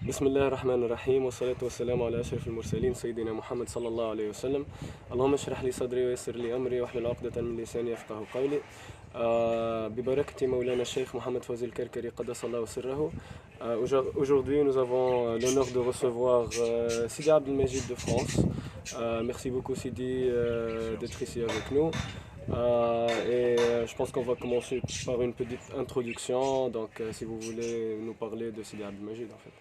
بسم الله الرحمن الرحيم والصلاة والسلام على أشرف المرسلين سيدنا محمد صلى الله عليه وسلم. اللهم اشرح لي صدري ويسر لي أمري واحلل عقدة من لساني يفقه قولي. ببركة مولانا الشيخ Mohamed Fazil Karkari قدس الله سره. Aujourd'hui, nous avons l'honneur de recevoir Sidi Abdelmajid de France. Merci beaucoup Sidi d'être ici avec nous. Je pense qu'on va commencer par une petite introduction. Donc, si vous voulez nous parler de Sidi Abdelmajid en fait.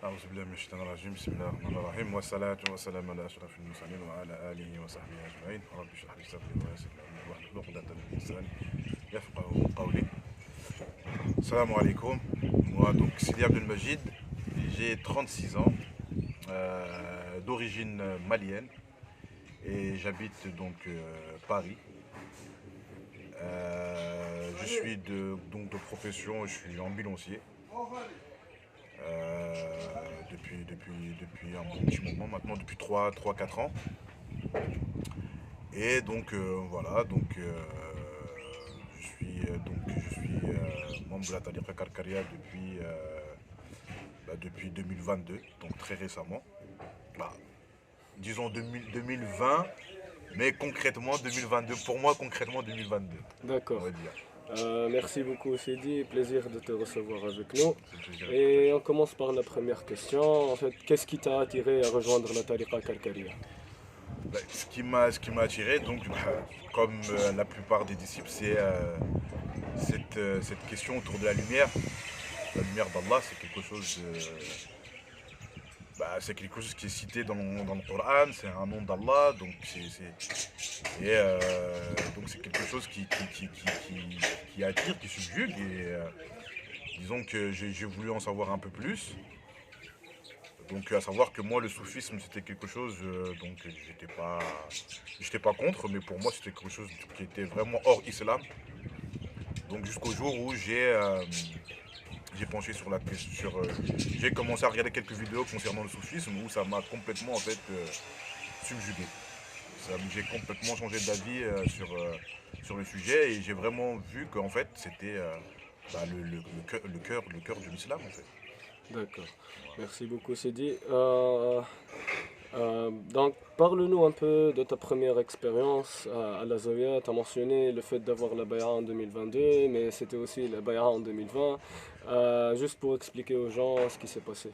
أعوذ بالله من الشيطان الرجيم بسم الله الرحمن الرحيم والصلاة والسلام على أشرف المرسلين وعلى آله وصحبه أجمعين رب اشرح لي صدري ويسر لي أمري واحلل عقدة من لساني يفقهوا قولي. Salam alaikum. Moi donc Sidi Abdelmajid, j'ai 36 ans, d'origine malienne et j'habite donc Paris. Je suis donc de profession, je suis ambulancier. Depuis un bon petit moment maintenant, depuis 3-4 ans. Et donc voilà, je suis membre de la Tariqa Karkaria depuis 2022, donc très récemment. Disons 2020, mais concrètement 2022, pour moi concrètement 2022, on D'accord. va dire. Merci beaucoup Sidi, plaisir de te recevoir avec nous. C'est un plaisir. Et on commence par la première question. En fait, qu'est-ce qui t'a attiré à rejoindre la Tariqa Karkaria? Ce qui m'a attiré, donc, comme la plupart des disciples, c'est cette question autour de la lumière. La lumière d'Allah, c'est quelque chose qui est cité dans le Coran, c'est un nom d'Allah, donc c'est quelque chose qui attire, qui subjugue. Et disons que j'ai voulu en savoir un peu plus. Donc à savoir que moi le soufisme c'était quelque chose donc j'étais pas contre, mais pour moi c'était quelque chose qui était vraiment hors islam. Donc jusqu'au jour où j'ai penché sur la question, j'ai commencé à regarder quelques vidéos concernant le soufisme où ça m'a complètement en fait subjugué. J'ai complètement changé d'avis sur le sujet et j'ai vraiment vu qu'en fait c'était le cœur de l'islam en fait. D'accord. Merci beaucoup Sidi. Donc, parle-nous un peu de ta première expérience à la Zawiya. Tu as mentionné le fait d'avoir la Bay'a en 2022, mais c'était aussi la Bay'a en 2020. Juste pour expliquer aux gens ce qui s'est passé.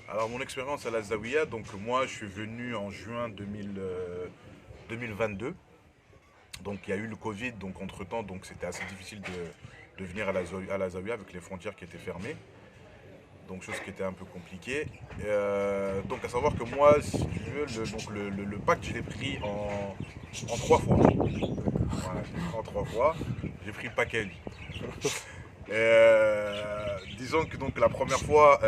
Alors mon expérience à la Zawiya, donc moi je suis venu en juin 2022. Donc il y a eu le Covid, donc entre temps donc c'était assez difficile de venir à la Zawiya avec les frontières qui étaient fermées. Donc chose qui était un peu compliquée. Donc à savoir que moi, si tu veux, le pack je l'ai pris en 3 fois. Voilà, je l'ai pris en 3 fois. J'ai pris le pack à lui. Disons que donc la première fois,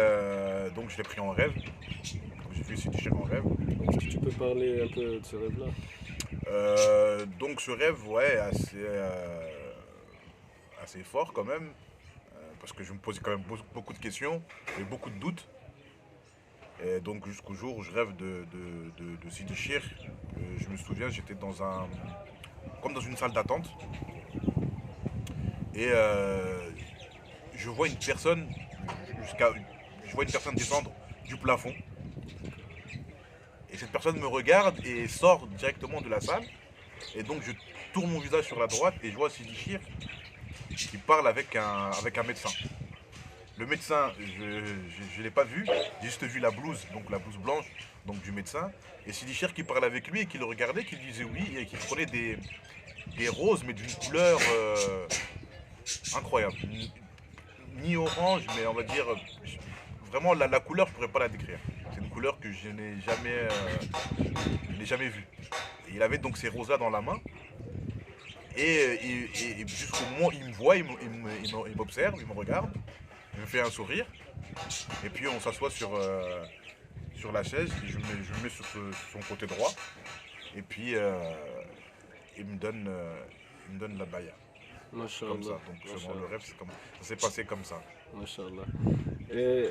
donc je l'ai pris en rêve. Donc j'ai fait Sidi en rêve. Est-ce que tu peux parler un peu de ce rêve-là? Donc ce rêve, ouais, assez fort quand même. Parce que je me posais quand même beaucoup de questions et beaucoup de doutes. Et donc jusqu'au jour où je rêve de Sidi Chir, je me souviens, j'étais comme dans une salle d'attente. Et je vois une personne descendre du plafond. Et cette personne me regarde et sort directement de la salle. Et donc je tourne mon visage sur la droite et je vois Sidi Chir qui parle avec un médecin. Le médecin, je ne l'ai pas vu, j'ai juste vu la blouse blanche donc du médecin. Et Sidi Chir qui parlait avec lui et qui le regardait, qui lui disait oui et qui prenait des roses mais d'une couleur incroyable. Ni orange, mais on va dire vraiment la couleur, je ne pourrais pas la décrire. C'est une couleur que je n'ai jamais vue. Et il avait donc ces roses-là dans la main. Et jusqu'au moment où il me voit, il m'observe, il me regarde, il me fait un sourire. Et puis on s'assoit sur la chaise, et je me mets sur son côté droit. Et puis il me donne la baya. Masha'Allah. Comme ça. Donc selon le rêve, ça s'est passé comme ça. Masha'Allah. Et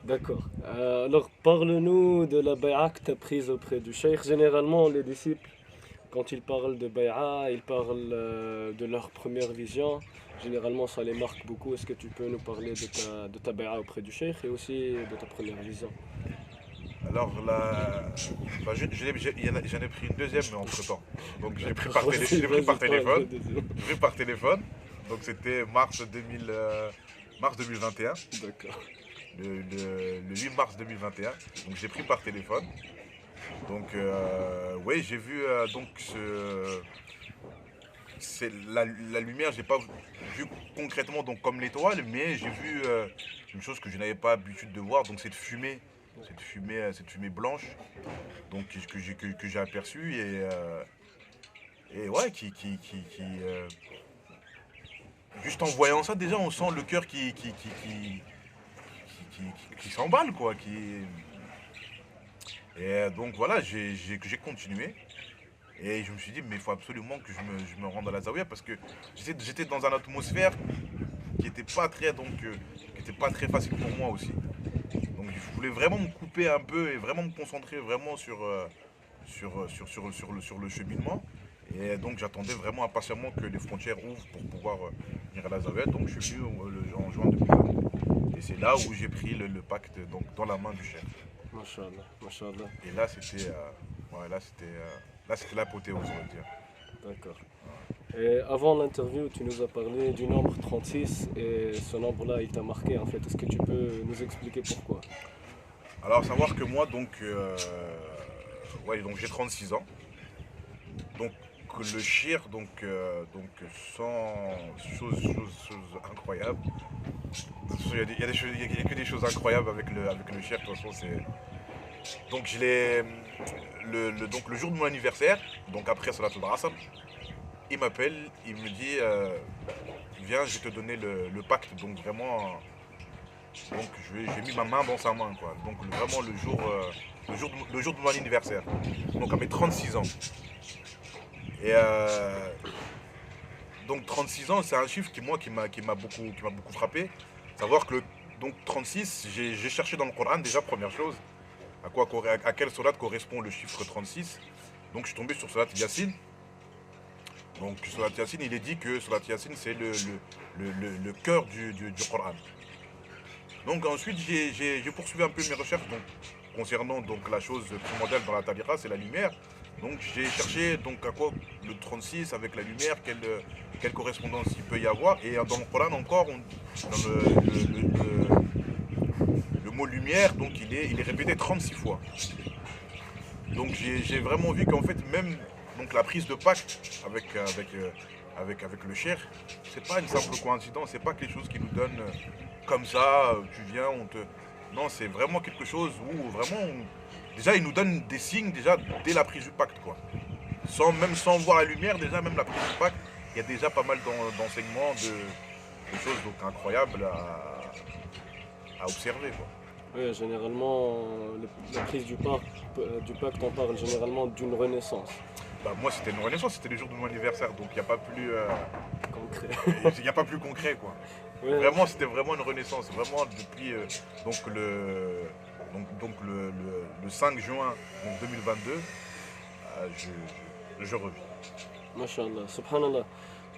d'accord. Alors, parle-nous de la bay'a que tu as prise auprès du cheikh. Généralement, les disciples, quand ils parlent de bay'a, ils parlent de leur première vision. généralement ça les marque beaucoup. Est-ce que tu peux nous parler de ta béa auprès du cheikh et aussi de ta première vision? Alors là, bah, j'en ai pris une deuxième, mais entre-temps. Donc j'ai pris par, Vas-y, j'ai pris vas-y, par prends le téléphone. deuxième. J'ai pris par téléphone. Donc c'était mars 2021. D'accord. Le 8 mars 2021. Donc j'ai pris par téléphone. Donc oui, j'ai vu donc c'est la lumière, j'ai pas vu concrètement donc comme l'étoile, mais j'ai vu une chose que je n'avais pas l'habitude de voir, donc cette fumée blanche, donc que j'ai aperçue et ouais, juste en voyant ça déjà on sent le cœur qui s'emballe quoi, et donc voilà, j'ai continué. Et je me suis dit, mais il faut absolument que je me rende à la Zawiya parce que j'étais dans une atmosphère qui n'était pas qui était pas très facile pour moi aussi. Donc je voulais vraiment me couper un peu et vraiment me concentrer vraiment sur le cheminement. Et donc j'attendais vraiment impatiemment que les frontières ouvrent pour pouvoir venir à la Zawiya. Donc je suis venu en juin 2022. Et c'est là où j'ai pris le pacte donc, dans la main du chef. Mashallah, mashallah. Et là c'était ouais, là c'était l'apothéose, on va dire. D'accord. Et avant l'interview, tu nous as parlé du nombre 36 et ce nombre-là, il t'a marqué en fait. Est-ce que tu peux nous expliquer pourquoi? Alors, savoir que moi, ouais, donc j'ai 36 ans. Donc, le shir, sans chose incroyable. De toute façon, il y a que des choses incroyables avec le shir. De toute façon, donc, donc, le jour de mon anniversaire, donc après Salat al-Asr, il m'appelle, il me dit viens, je vais te donner le pacte. Donc, vraiment. Donc j'ai mis ma main dans sa main quoi. Donc vraiment le jour de mon anniversaire. Donc à mes 36 ans. Et donc 36 ans, c'est un chiffre qui m'a beaucoup frappé. Savoir que donc 36, j'ai cherché dans le Coran déjà première chose à quelle sourate correspond le chiffre 36. Donc je suis tombé sur sourate Yassine. Donc sourate Yassine, il est dit que sourate Yassine c'est le cœur du Coran. Donc ensuite j'ai poursuivi un peu mes recherches concernant donc la chose primordiale dans la tariqa, c'est la lumière. Donc j'ai cherché donc à quoi le 36 avec la lumière, quelle correspondance il peut y avoir. Et dans le Coran encore, dans le mot lumière, donc il est répété 36 fois. Donc j'ai vraiment vu qu'en fait même donc, la prise de pacte avec le cher, c'est pas une simple coïncidence, c'est pas quelque chose qui nous donne comme ça, tu viens, on te... Non, c'est vraiment quelque chose où vraiment, déjà il nous donne des signes déjà dès la prise du pacte quoi. Même sans voir la lumière, déjà même la prise du pacte, il y a déjà pas mal d'enseignements, de choses donc incroyables à observer quoi. Oui, généralement, la prise du pacte, on parle généralement d'une renaissance. Bah, moi c'était une renaissance, c'était le jour de mon anniversaire, donc il n'y a pas plus Concret. il y a pas plus concret quoi. Oui, Vraiment c'était vraiment une renaissance, vraiment depuis donc le 5 juin donc 2022, je revis. Mashallah, subhanallah.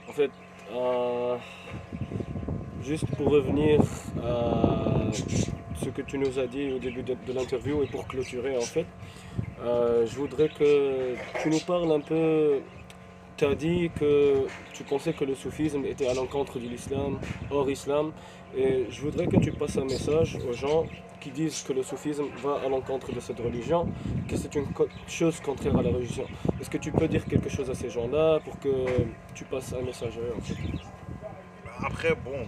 En fait, juste pour revenir à ce que tu nous as dit au début de l'interview et pour clôturer en fait, je voudrais que tu nous parles un peu. Tu as dit que tu pensais que le soufisme était à l'encontre de l'islam, hors islam, et je voudrais que tu passes un message aux gens qui disent que le soufisme va à l'encontre de cette religion, que c'est une chose contraire à la religion. Est-ce que tu peux dire quelque chose à ces gens-là pour que tu passes un message à eux en fait? Après bon,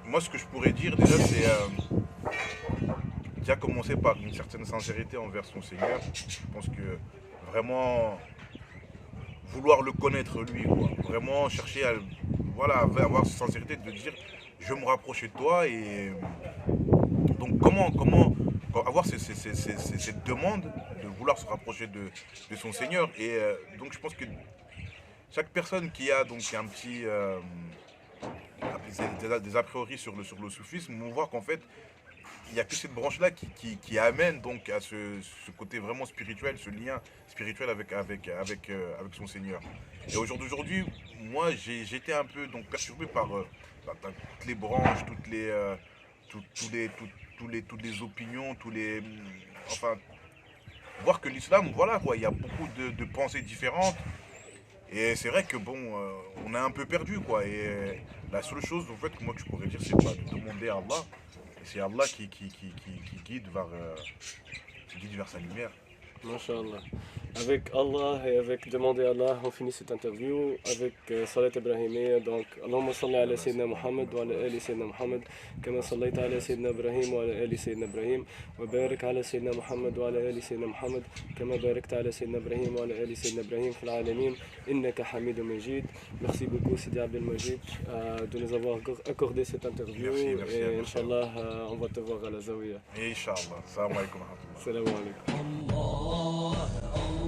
moi ce que je pourrais dire déjà c'est déjà commencer par une certaine sincérité envers son Seigneur. Je pense que vraiment vouloir le connaître lui, quoi. Vraiment chercher à voilà, avoir cette sincérité de dire je veux me rapprocher de toi et donc avoir cette demande de vouloir se rapprocher de son Seigneur et donc je pense que chaque personne qui a donc un petit des a priori sur le soufisme vont voir qu'en fait il n'y a que cette branche-là qui amène donc à ce côté vraiment spirituel, ce lien spirituel avec son Seigneur. Et au jour d'aujourd'hui, moi, j'étais un peu donc perturbé par toutes les branches, toutes les opinions, enfin, voir que l'islam, voilà quoi, il y a beaucoup de pensées différentes. Et c'est vrai que bon, on a un peu perdu quoi. Et la seule chose en fait que moi que je pourrais dire, c'est de demander à Allah. Et c'est Allah qui guide vers sa lumière. Masha'Allah. Avec Allah et avec demander à Allah, on finit cette interview avec Salat Ibrahimiyya. Donc, Allahumma salli ala Sayyidina Muhammad wa ala ali Sayyidina Muhammad, kama sallaita ala Sayyidina Ibrahim wa ala ali Sayyidina Ibrahim, wa barik ala Sayyidina Muhammad wa ala ali Sayyidina Muhammad, kama barakta ala Sayyidina Ibrahim wa ala ali Sayyidina Ibrahim fil alamin, innaka Hamidun Majid. Merci beaucoup Sidi Abdel Majid de nous avoir accordé cette interview. Merci, Et Inch'Allah, on va te voir à la Zawiya. Inch'Allah. Salam alaikum wa rahmatullah. Salam alaikum. الله